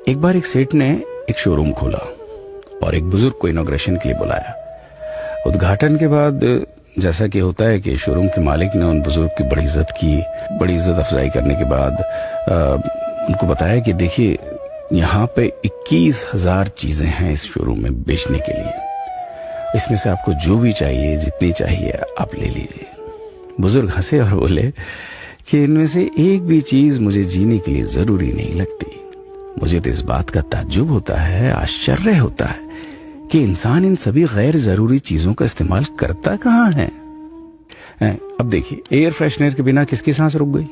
एक बार एक सेठ ने एक शोरूम खोला और एक बुजुर्ग को इनॉग्रेशन के लिए बुलाया। उद्घाटन के बाद जैसा कि होता है कि शोरूम के मालिक ने उन बुजुर्ग की बड़ी इज्जत की। बड़ी इज्जत अफजाई करने के बाद उनको बताया कि देखिए, यहाँ पे 21,000 चीजें हैं इस शोरूम में बेचने के लिए। इसमें से आपको जो भी चाहिए, जितनी चाहिए, आप ले लीजिए। बुजुर्ग हंसे और बोले कि इनमें से एक भी चीज मुझे जीने के लिए जरूरी नहीं लगती। मुझे तो इस बात का ताज्जुब होता है, आश्चर्य होता है कि इंसान इन सभी गैर जरूरी चीजों का इस्तेमाल करता कहाँ है। अब देखिए, एयर फ्रेशनर के बिना किसकी सांस रुक गई?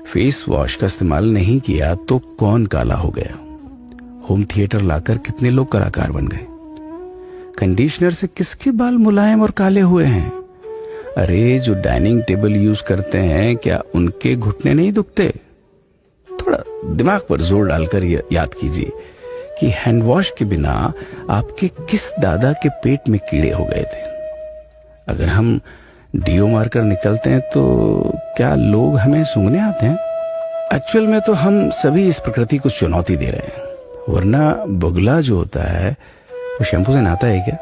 फेस वॉश का इस्तेमाल नहीं किया तो कौन काला हो गया? होम थिएटर लाकर कितने लोग कलाकार बन गए? कंडीशनर से किसके बाल मुलायम और काले हुए हैं? अरे, जो डाइनिंग टेबल यूज करते हैं, क्या उनके घुटने नहीं दुखते? थोड़ा दिमाग पर जोर डालकर याद कीजिए कि हैंड वॉश के बिना आपके किस दादा के पेट में कीड़े हो गए थे। अगर हम डीओ मारकर निकलते हैं तो क्या लोग हमें सूंघने आते हैं? एक्चुअल में तो हम सभी इस प्रकृति को चुनौती दे रहे हैं, वरना बुगला जो होता है वो शैम्पू से नहाता है क्या?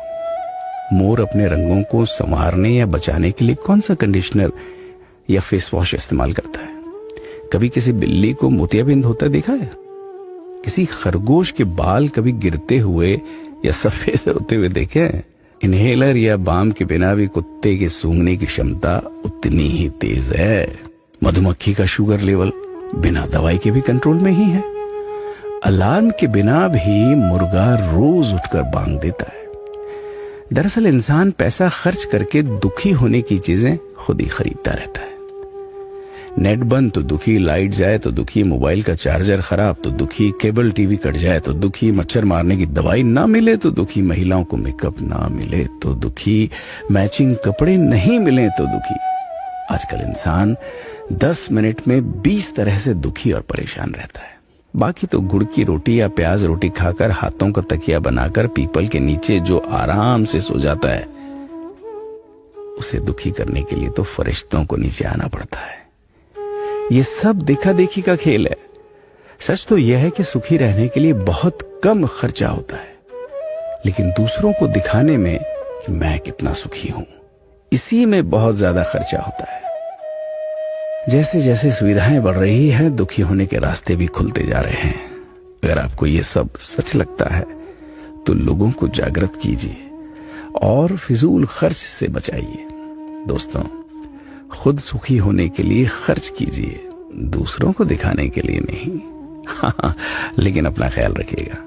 मोर अपने रंगों को संवारने या बचाने के लिए कौन सा कंडीशनर या फेस वॉश इस्तेमाल करता है? कभी किसी बिल्ली को मोतियाबिंद होता देखा है? किसी खरगोश के बाल कभी गिरते हुए या सफेद होते हुए देखे हैं? इनहेलर या बाम के बिना भी कुत्ते के सूंघने की क्षमता उतनी ही तेज है। मधुमक्खी का शुगर लेवल बिना दवाई के भी कंट्रोल में ही है। अलार्म के बिना भी मुर्गा रोज उठकर बांग देता है। दरअसल इंसान पैसा खर्च करके दुखी होने की चीजें खुद ही खरीदता रहता है। नेट बंद तो दुखी, लाइट जाए तो दुखी, मोबाइल का चार्जर खराब तो दुखी, केबल टीवी कट जाए तो दुखी, मच्छर मारने की दवाई ना मिले तो दुखी, महिलाओं को मेकअप ना मिले तो दुखी, मैचिंग कपड़े नहीं मिले तो दुखी। आजकल इंसान 10 मिनट में 20 तरह से दुखी और परेशान रहता है। बाकी तो गुड़ की रोटी या प्याज रोटी खाकर हाथों का तकिया बनाकर पीपल के नीचे जो आराम से सो जाता है, उसे दुखी करने के लिए तो फरिश्तों को नीचे आना पड़ता है। ये सब देखा देखी का खेल है। सच तो यह है कि सुखी रहने के लिए बहुत कम खर्चा होता है, लेकिन दूसरों को दिखाने में कि मैं कितना सुखी हूं, इसी में बहुत ज्यादा खर्चा होता है। जैसे जैसे सुविधाएं बढ़ रही हैं, दुखी होने के रास्ते भी खुलते जा रहे हैं। अगर आपको ये सब सच लगता है तो लोगों को जागृत कीजिए और फिजूल खर्च से बचाइए। दोस्तों, खुद सुखी होने के लिए खर्च कीजिए, दूसरों को दिखाने के लिए नहीं। हाँ, लेकिन अपना ख्याल रखिएगा।